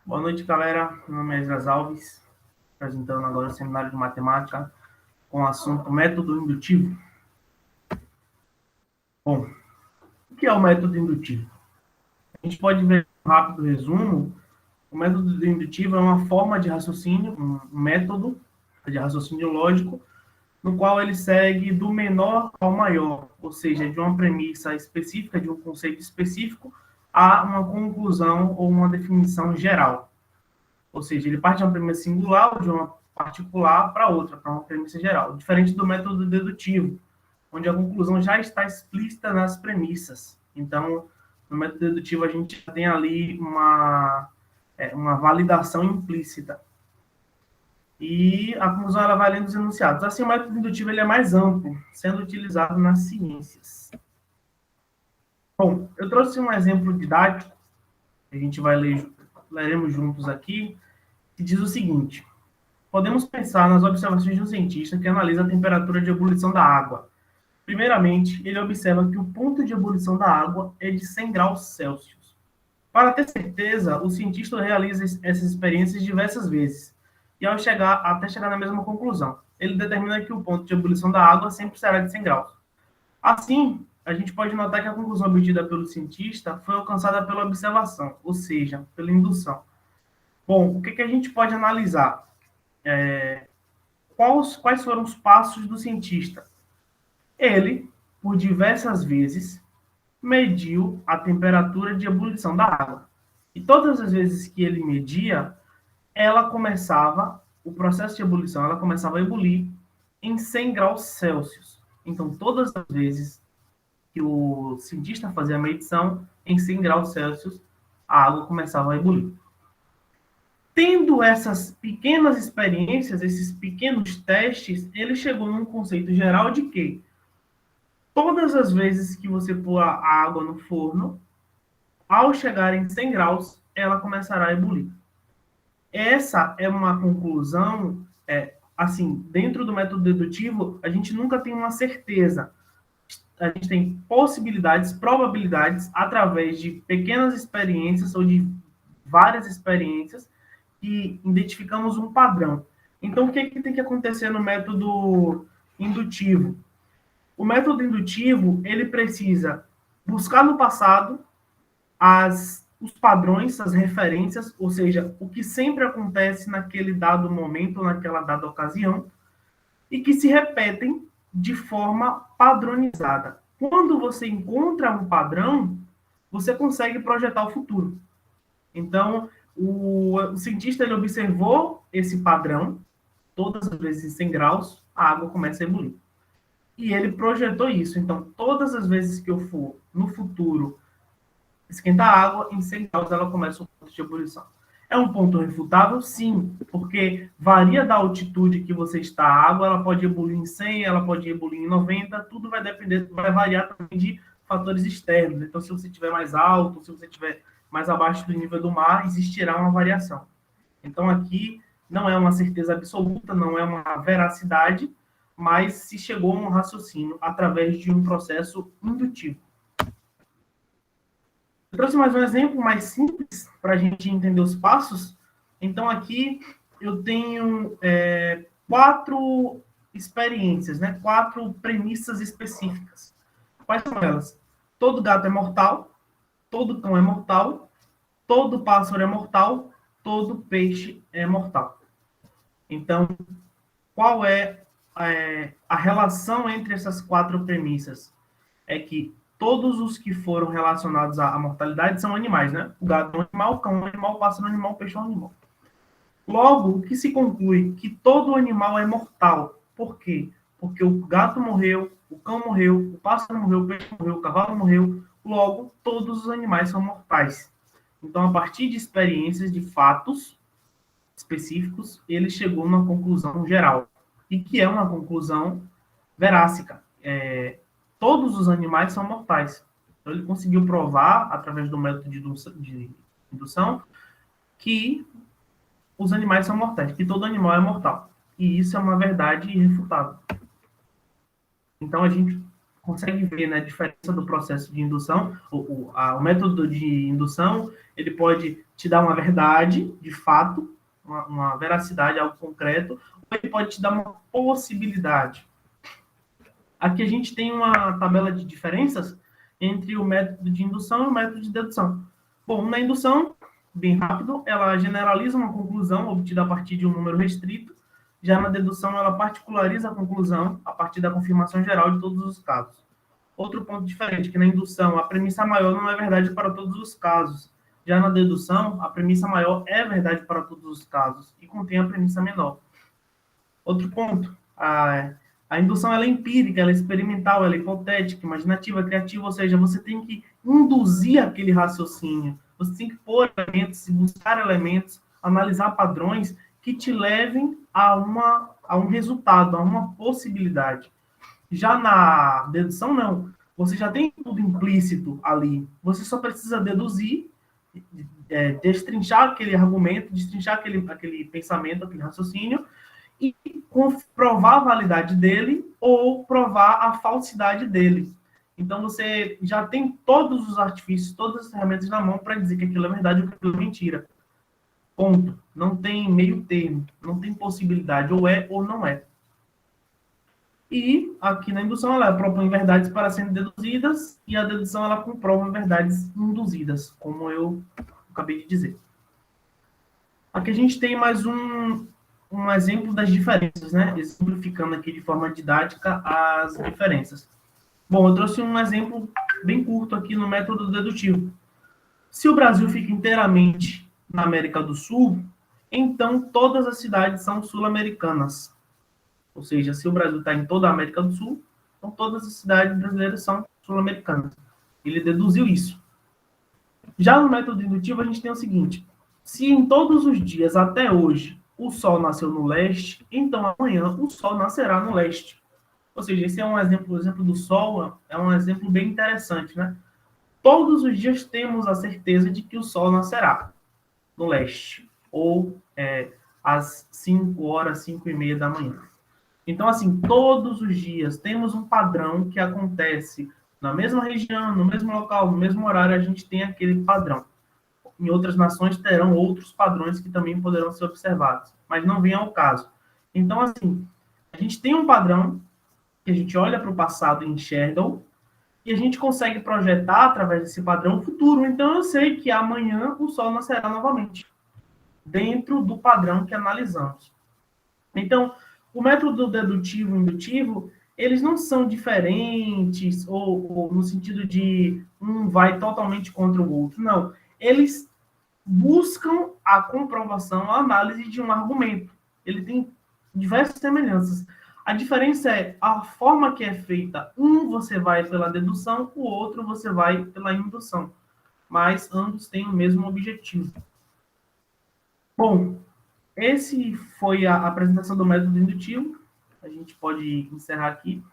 Boa noite, galera. Meu nome é Esdras Alves, apresentando agora o seminário de matemática com o assunto método indutivo. Bom, o que é o método indutivo? A gente pode ver um rápido resumo. O método indutivo é uma forma de raciocínio, um método de raciocínio lógico, no qual ele segue do menor ao maior, ou seja, de uma premissa específica, de um conceito específico, a uma conclusão ou uma definição geral. Ou seja, ele parte de uma premissa singular ou de uma particular para outra, para uma premissa geral. Diferente do método dedutivo, onde a conclusão já está explícita nas premissas. Então, no método dedutivo, a gente tem ali uma validação implícita. E a conclusão ela vai além dos enunciados. Assim, o método indutivo ele é mais amplo, sendo utilizado nas ciências. Bom, eu trouxe um exemplo didático, que a gente leremos juntos aqui, que diz o seguinte: podemos pensar nas observações de um cientista que analisa a temperatura de ebulição da água. Primeiramente, ele observa que o ponto de ebulição da água é de 100 graus Celsius. Para ter certeza, o cientista realiza essas experiências diversas vezes, e até chegar na mesma conclusão, ele determina que o ponto de ebulição da água sempre será de 100 graus. Assim, a gente pode notar que a conclusão obtida pelo cientista foi alcançada pela observação, ou seja, pela indução. Bom, o que a gente pode analisar? Quais foram os passos do cientista? Ele, por diversas vezes, mediu a temperatura de ebulição da água. E todas as vezes que ele media, o processo de ebulição, ela começava a ebulir em 100 graus Celsius. Então, todas as vezes que o cientista fazia a medição, em 100 graus Celsius, a água começava a ebulir. Tendo essas pequenas experiências, esses pequenos testes, ele chegou num conceito geral de que todas as vezes que você pôr a água no forno, ao chegar em 100 graus, ela começará a ebulir. Essa é uma conclusão, assim, dentro do método dedutivo, a gente nunca tem uma certeza. A gente tem possibilidades, probabilidades, através de pequenas experiências ou de várias experiências, que identificamos um padrão. Então, o que tem que acontecer no método indutivo? O método indutivo, ele precisa buscar no passado os padrões, as referências, ou seja, o que sempre acontece naquele dado momento, naquela dada ocasião, e que se repetem de forma padronizada. Quando você encontra um padrão, você consegue projetar o futuro. Então, o cientista ele observou esse padrão, todas as vezes em 100 graus, a água começa a ebulir. E ele projetou isso. Então, todas as vezes que eu for no futuro esquentar a água, em 100 graus ela começa o ponto de ebulição. É um ponto refutável? Sim, porque varia da altitude que você está. A água ela pode ebulir em 100, ela pode ebulir em 90, tudo vai depender, vai variar também de fatores externos. Então, se você estiver mais alto, se você estiver mais abaixo do nível do mar, existirá uma variação. Então, aqui não é uma certeza absoluta, não é uma veracidade, mas se chegou a um raciocínio através de um processo indutivo. Eu trouxe mais um exemplo mais simples para a gente entender os passos. Então, aqui eu tenho quatro experiências, né? Quatro premissas específicas. Quais são elas? Todo gato é mortal, todo cão é mortal, todo pássaro é mortal, todo peixe é mortal. Então, qual é a relação entre essas quatro premissas? É que todos os que foram relacionados à mortalidade são animais, né? O gato é um animal, o cão é um animal, o pássaro é um animal, o peixe é um animal. Logo, o que se conclui? Que todo animal é mortal. Por quê? Porque o gato morreu, o cão morreu, o pássaro morreu, o peixe morreu, o cavalo morreu. Logo, todos os animais são mortais. Então, a partir de experiências, de fatos específicos, ele chegou numa conclusão geral. E que é uma conclusão verácica. Todos os animais são mortais. Então, ele conseguiu provar, através do método de indução, que os animais são mortais, que todo animal é mortal. E isso é uma verdade irrefutável. Então, a gente consegue ver, né, a diferença do processo de indução. O método de indução, ele pode te dar uma verdade, de fato, uma veracidade, algo concreto, ou ele pode te dar uma possibilidade. Aqui a gente tem uma tabela de diferenças entre o método de indução e o método de dedução. Bom, na indução, bem rápido, ela generaliza uma conclusão obtida a partir de um número restrito. Já na dedução, ela particulariza a conclusão a partir da confirmação geral de todos os casos. Outro ponto diferente, que na indução, a premissa maior não é verdade para todos os casos. Já na dedução, a premissa maior é verdade para todos os casos e contém a premissa menor. Outro ponto, a indução ela é empírica, ela é experimental, ela é hipotética, imaginativa, criativa, ou seja, você tem que induzir aquele raciocínio, você tem que pôr elementos, buscar elementos, analisar padrões que te levem a um resultado, a uma possibilidade. Já na dedução, não. Você já tem tudo implícito ali. Você só precisa deduzir, destrinchar aquele argumento, destrinchar aquele pensamento, aquele raciocínio, e provar a validade dele ou provar a falsidade dele. Então, você já tem todos os artifícios, todas as ferramentas na mão para dizer que aquilo é verdade ou que aquilo é mentira. Ponto. Não tem meio termo, não tem possibilidade, ou é ou não é. E aqui na indução ela propõe verdades para serem deduzidas e a dedução ela comprova verdades induzidas, como eu acabei de dizer. Aqui a gente tem mais um exemplo das diferenças, né? Exemplificando aqui de forma didática as diferenças. Bom, eu trouxe um exemplo bem curto aqui no método dedutivo. Se o Brasil fica inteiramente na América do Sul, então todas as cidades são sul-americanas. Ou seja, se o Brasil está em toda a América do Sul, então todas as cidades brasileiras são sul-americanas. Ele deduziu isso. Já no método indutivo, a gente tem o seguinte: se em todos os dias até hoje o Sol nasceu no leste, então amanhã o Sol nascerá no leste. Ou seja, esse é um exemplo, o exemplo do Sol é um exemplo bem interessante, né? Todos os dias temos a certeza de que o Sol nascerá no leste, ou às 5 horas, 5 e meia da manhã. Então, assim, todos os dias temos um padrão que acontece na mesma região, no mesmo local, no mesmo horário, a gente tem aquele padrão. Em outras nações terão outros padrões que também poderão ser observados, mas não vem ao caso. Então, assim, a gente tem um padrão que a gente olha para o passado e enxerga-o, e a gente consegue projetar através desse padrão o futuro. Então, eu sei que amanhã o Sol nascerá novamente, dentro do padrão que analisamos. Então, o método dedutivo e indutivo, eles não são diferentes, ou no sentido de um vai totalmente contra o outro. Não. Eles buscam a comprovação, a análise de um argumento. Ele tem diversas semelhanças. A diferença é a forma que é feita. Um você vai pela dedução, o outro você vai pela indução. Mas ambos têm o mesmo objetivo. Bom, esse foi a apresentação do método indutivo. A gente pode encerrar aqui.